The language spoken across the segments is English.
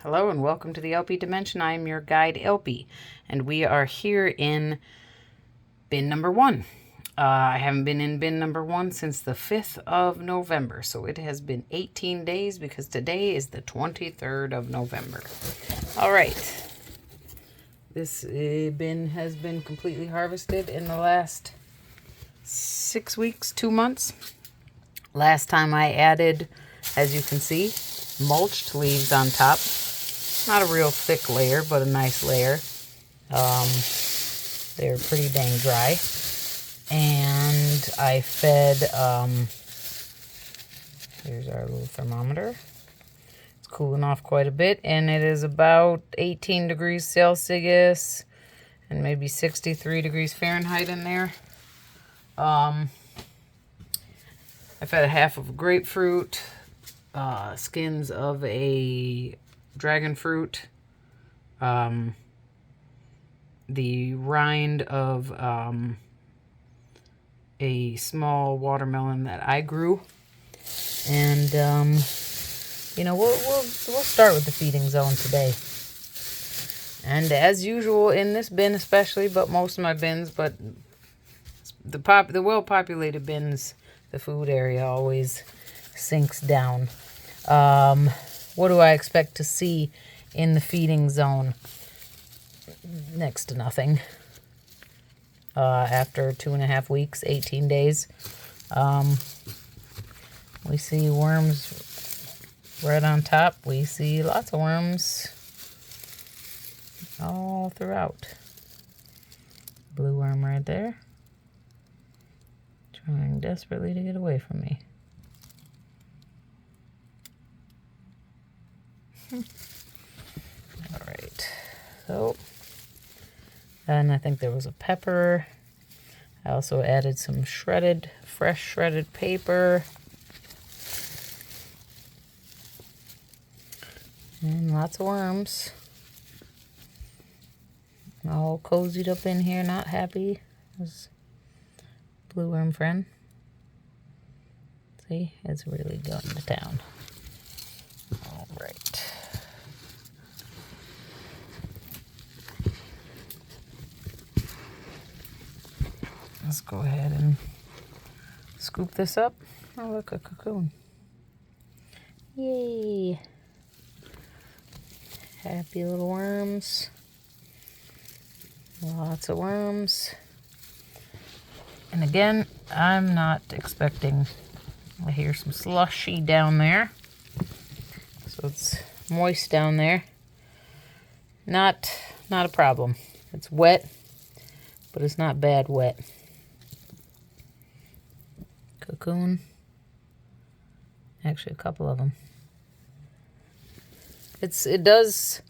Hello and welcome to the theElpyDimension. I am your guide, Elpy, and we are here in bin number 1. I haven't been in bin number 1 since the 5th of November, so it has been 18 days because today is the 23rd of November. All right, this bin has been completely harvested in the last 6 weeks, 2 months. Last time I added, as you can see, mulched leaves on top. Not a real thick layer, but a nice layer. They're pretty dang dry. And I fed, here's our little thermometer. It's cooling off quite a bit, and it is about 18 degrees Celsius and maybe 63 degrees Fahrenheit in there. I fed a half of a grapefruit, skins of a dragon fruit, the rind of a small watermelon that I grew, and you know, we'll start with the feeding zone today. And as usual in this bin, especially, but most of my bins, but the well-populated bins, the food area always sinks down. What do I expect to see in the feeding zone? Next to nothing. After 2.5 weeks, 18 days, we see worms right on top. We see lots of worms all throughout. Blue worm right there, trying desperately to get away from me. All right, so, and I think there was a pepper. I also added some fresh shredded paper. And lots of worms. All cozied up in here, not happy. This blue worm friend. See, it's really going to town. All right. Let's go ahead and scoop this up. Oh, look, a cocoon. Yay. Happy little worms. Lots of worms. And again, I'm not expecting, I hear some slushy down there. So it's moist down there. Not a problem. It's wet, but it's not bad wet. Cocoon. Actually, a couple of them. It does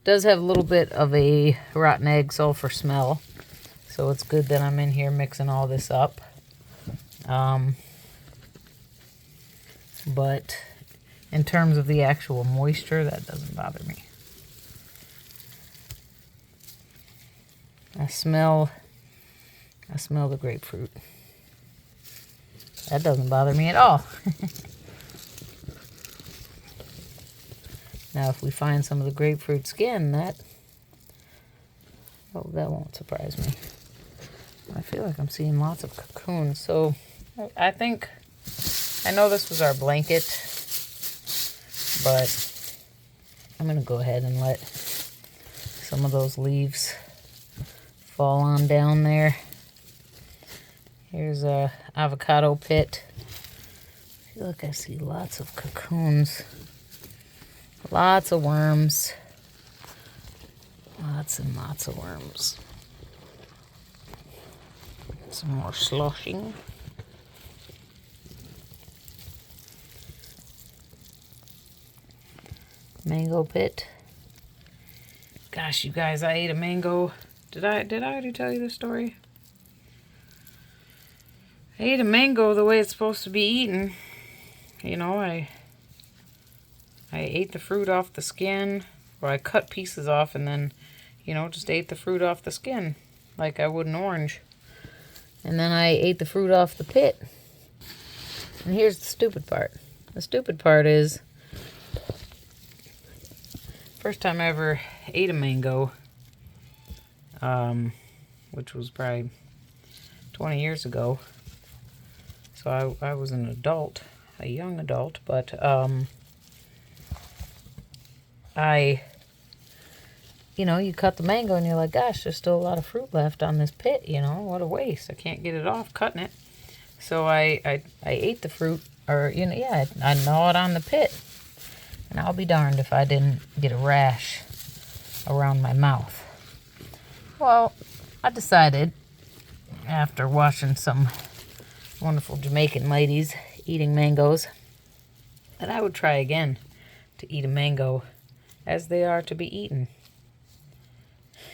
have a little bit of a rotten egg sulfur smell, so it's good that I'm in here mixing all this up. But in terms of the actual moisture, that doesn't bother me. I smell the grapefruit. That doesn't bother me at all. Now, if we find some of the grapefruit skin, that won't surprise me. I feel like I'm seeing lots of cocoons. So I know this was our blanket, but I'm going to go ahead and let some of those leaves fall on down there. Here's a avocado pit. I feel like I see lots of cocoons. Lots of worms. Lots and lots of worms. Some more sloshing. Mango pit. Gosh, you guys, I ate a mango. Did I already tell you the story? I ate a mango the way it's supposed to be eaten. You know, I ate the fruit off the skin, or I cut pieces off and then, you know, just ate the fruit off the skin like I would an orange. And then I ate the fruit off the pit. And here's the stupid part. The stupid part is First time I ever ate a mango, which was probably 20 years ago. So I was an adult, a young adult, but you cut the mango and you're like, gosh, there's still a lot of fruit left on this pit, what a waste. I can't get it off cutting it. So I ate the fruit, or, I gnawed on the pit. And I'll be darned if I didn't get a rash around my mouth. Well, I decided, after watching some wonderful Jamaican ladies eating mangoes, that I would try again to eat a mango as they are to be eaten.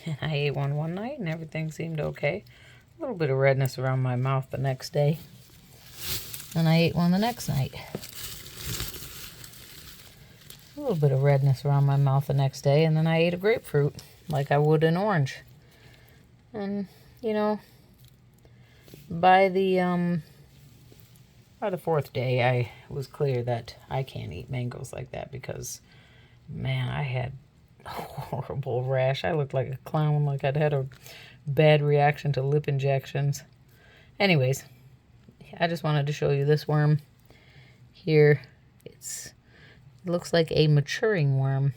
And I ate one night and everything seemed okay. A little bit of redness around my mouth the next day. And I ate one the next night. A little bit of redness around my mouth the next day. And then I ate a grapefruit like I would an orange. And, by the fourth day, I was clear that I can't eat mangoes like that because, man, I had a horrible rash. I looked like a clown, like I'd had a bad reaction to lip injections. Anyways, I just wanted to show you this worm here. It looks like a maturing worm.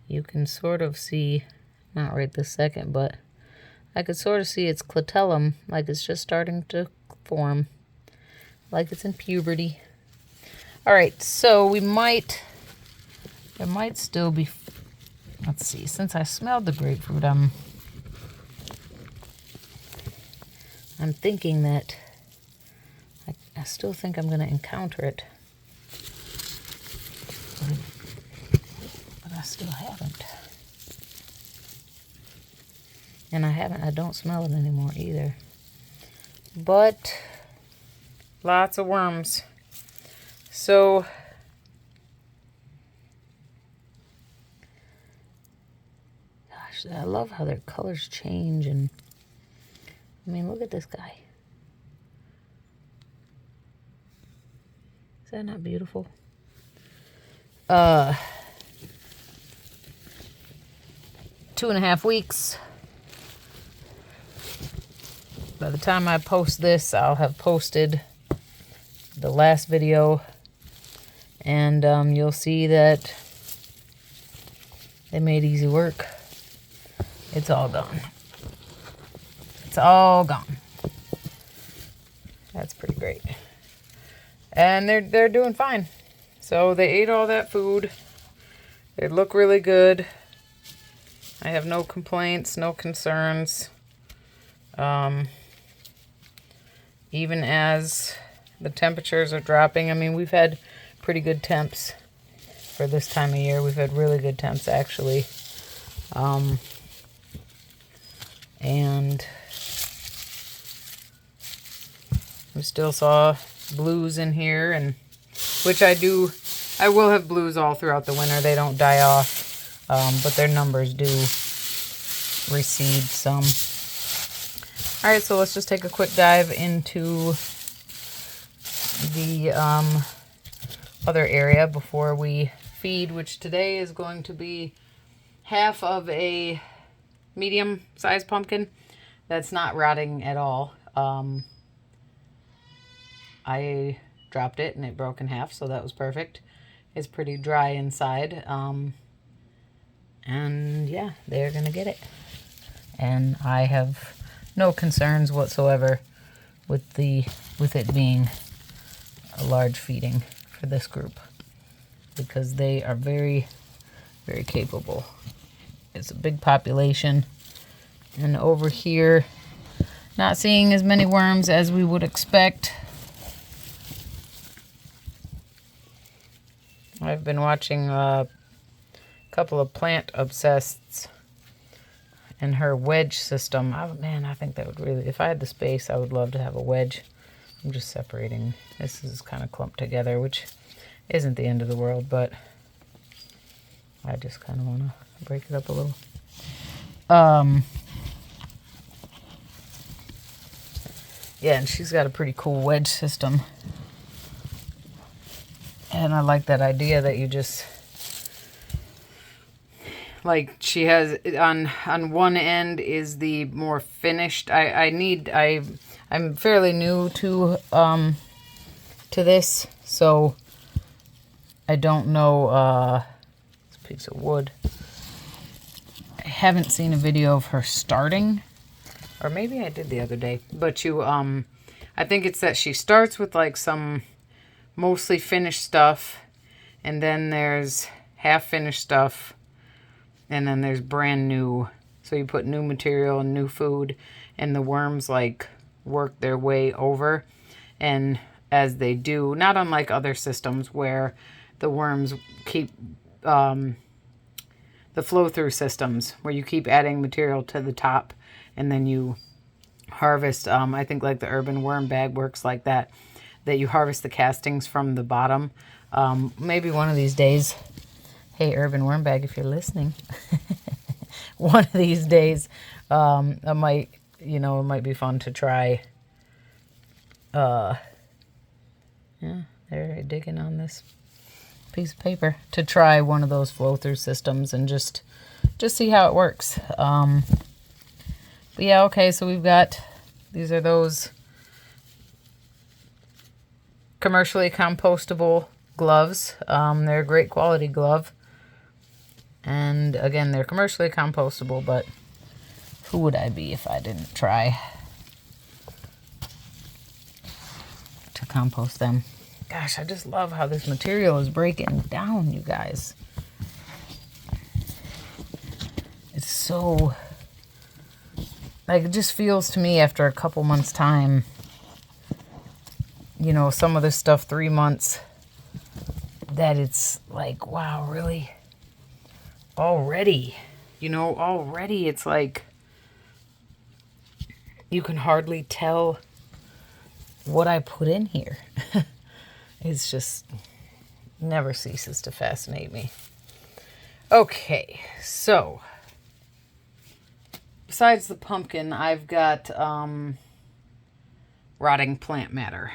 You can sort of see, not right this second, but I could sort of see its clitellum, like it's just starting to form, like it's in puberty. All right, so there might still be, let's see, since I smelled the grapefruit, I'm thinking that I still think I'm going to encounter it, but I still haven't. And I don't smell it anymore either. But lots of worms. So gosh, I love how their colors change. And I mean, look at this guy. Is that not beautiful? 2.5 weeks. By the time I post this, I'll have posted the last video, and you'll see that they made easy work. It's all gone. It's all gone. That's pretty great. And they're doing fine. So they ate all that food. They look really good. I have no complaints, no concerns. Even as the temperatures are dropping. I mean, we've had pretty good temps for this time of year. We've had really good temps, actually. And we still saw blues in here, and which I will have blues all throughout the winter. They don't die off, but their numbers do recede some. All right, so let's just take a quick dive into the other area before we feed, which today is going to be half of a medium-sized pumpkin that's not rotting at all. I dropped it and it broke in half, so that was perfect. It's pretty dry inside. And yeah, they're going to get it. And I have no concerns whatsoever with it being a large feeding for this group, because they are very, very capable. It's a big population, and over here, not seeing as many worms as we would expect. I've been watching a couple of plant obsesseds and her wedge system. Oh, man, I think that would really, if I had the space, I would love to have a wedge. I'm just separating. This is kind of clumped together, which isn't the end of the world, but I just kind of want to break it up a little. Yeah, and she's got a pretty cool wedge system. And I like that idea that you just like she has on one end is the more finished. I'm fairly new to this, so I don't know this piece of wood. I haven't seen a video of her starting, or maybe I did the other day, but I think it's that she starts with like some mostly finished stuff, and then there's half finished stuff, and then there's brand new. So you put new material and new food, and the worms like work their way over. And as they do, not unlike other systems where the worms keep the flow-through systems where you keep adding material to the top and then you harvest. I think like the urban worm bag works like that you harvest the castings from the bottom. Maybe one of these days, hey, urban worm bag, if you're listening, one of these days, it might be fun to try. Yeah, they're digging on this piece of paper to try one of those flow-through systems and just see how it works. But yeah, okay, so we've got, these are those commercially compostable gloves. They're a great quality glove. And again, they're commercially compostable, but who would I be if I didn't try to compost them? Gosh, I just love how this material is breaking down, you guys. It's so, like, it just feels to me after a couple months' time, you know, some of this stuff, 3 months, that it's like, wow, really? Already? You know, already it's like, you can hardly tell what I put in here. It's just never ceases to fascinate me. Okay, so besides the pumpkin, I've got rotting plant matter.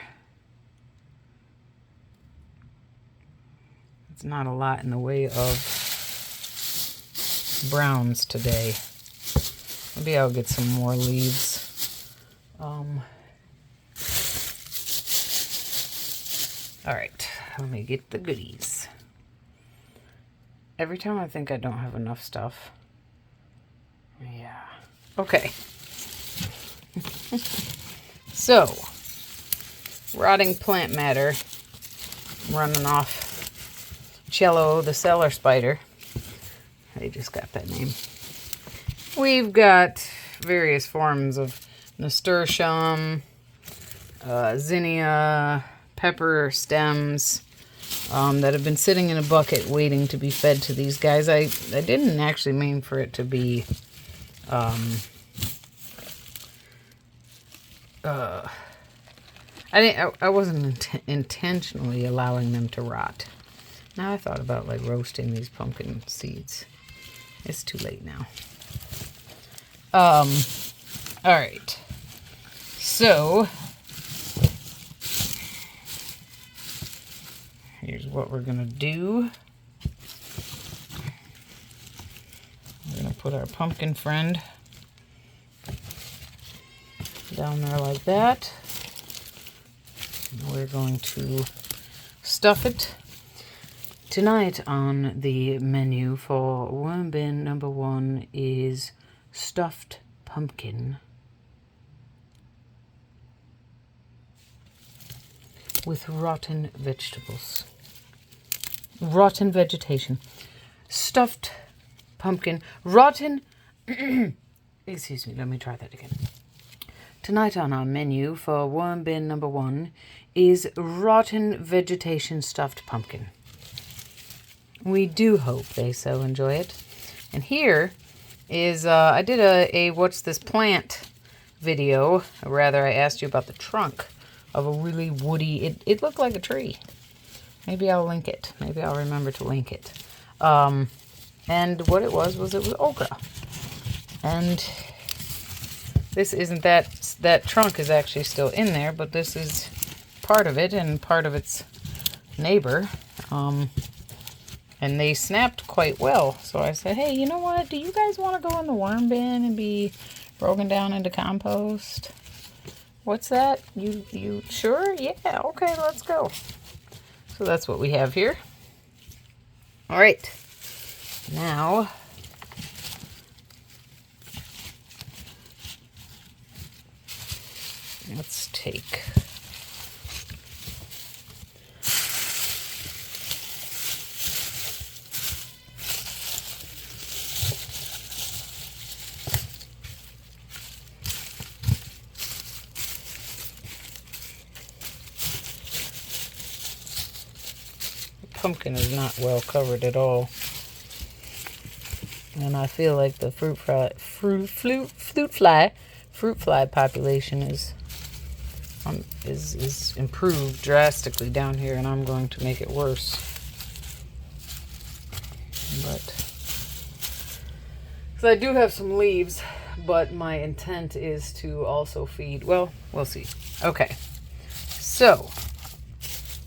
It's not a lot in the way of browns today. Maybe I'll get some more leaves. All right, let me get the goodies. Every time I think I don't have enough stuff. Yeah. Okay. So, rotting plant matter. I'm running off Cello the cellar spider. I just got that name. We've got various forms of nasturtium, zinnia, pepper stems that have been sitting in a bucket waiting to be fed to these guys. I didn't actually mean for it to be I wasn't intentionally allowing them to rot. Now I thought about like roasting these pumpkin seeds. It's too late now. All right. So here's what we're gonna do. We're gonna put our pumpkin friend down there like that. And we're going to stuff it. Tonight on the menu for worm bin number 1 is stuffed pumpkin with rotten vegetables. Rotten vegetation. Stuffed pumpkin. Rotten... Excuse me, let me try that again. Tonight on our menu for worm bin number 1 is rotten vegetation stuffed pumpkin. We do hope they so enjoy it. And here is, I did a What's This Plant video. Or rather, I asked you about the trunk of a really woody, it looked like a tree. Maybe I'll link it. Maybe I'll remember to link it. And what it was okra. And this isn't that trunk is actually still in there, but this is part of it and part of its neighbor. And they snapped quite well. So I said, hey, you know what? Do you guys want to go in the worm bin and be broken down into compost? What's that? You sure? Yeah, okay, let's go. So that's what we have here. All right. Now, let's take pumpkin is not well covered at all, and I feel like the fruit fly population is improved drastically down here, and I'm going to make it worse. But because I do have some leaves, but my intent is to also feed. Well, we'll see. Okay, so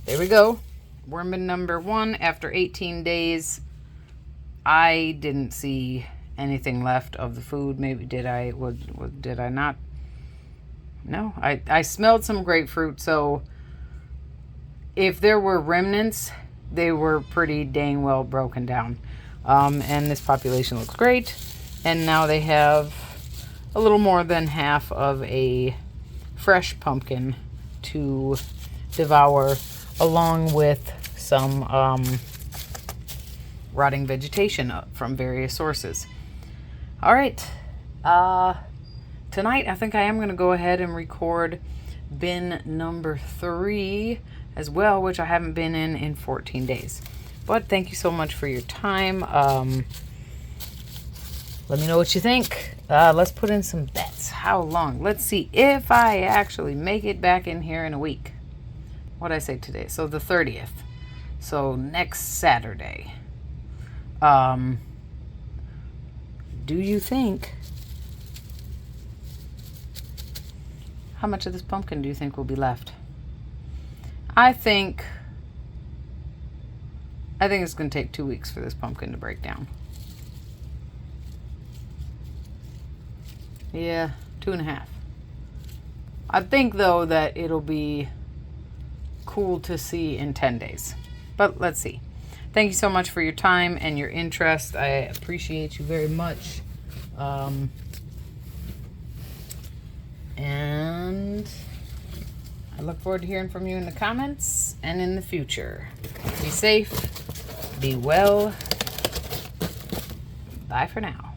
there we go. Worm bin number 1. After 18 days, I didn't see anything left of the food. Maybe did I? Did I not? No, I smelled some grapefruit. So if there were remnants, they were pretty dang well broken down. And this population looks great. And now they have a little more than half of a fresh pumpkin to devour, along with some rotting vegetation from various sources. All right. Tonight, I think I am going to go ahead and record bin number 3 as well, which I haven't been in 14 days. But thank you so much for your time. Let me know what you think. Let's put in some bets. How long? Let's see if I actually make it back in here in a week. What'd I say today? So the 30th. So next Saturday. Do you think, how much of this pumpkin do you think will be left? I think it's going to take 2 weeks for this pumpkin to break down. Yeah, 2.5. I think, though, that it'll be cool to see in 10 days. But let's see. Thank you so much for your time and your interest. I appreciate you very much. And I look forward to hearing from you in the comments and in the future. Be safe. Be well. Bye for now.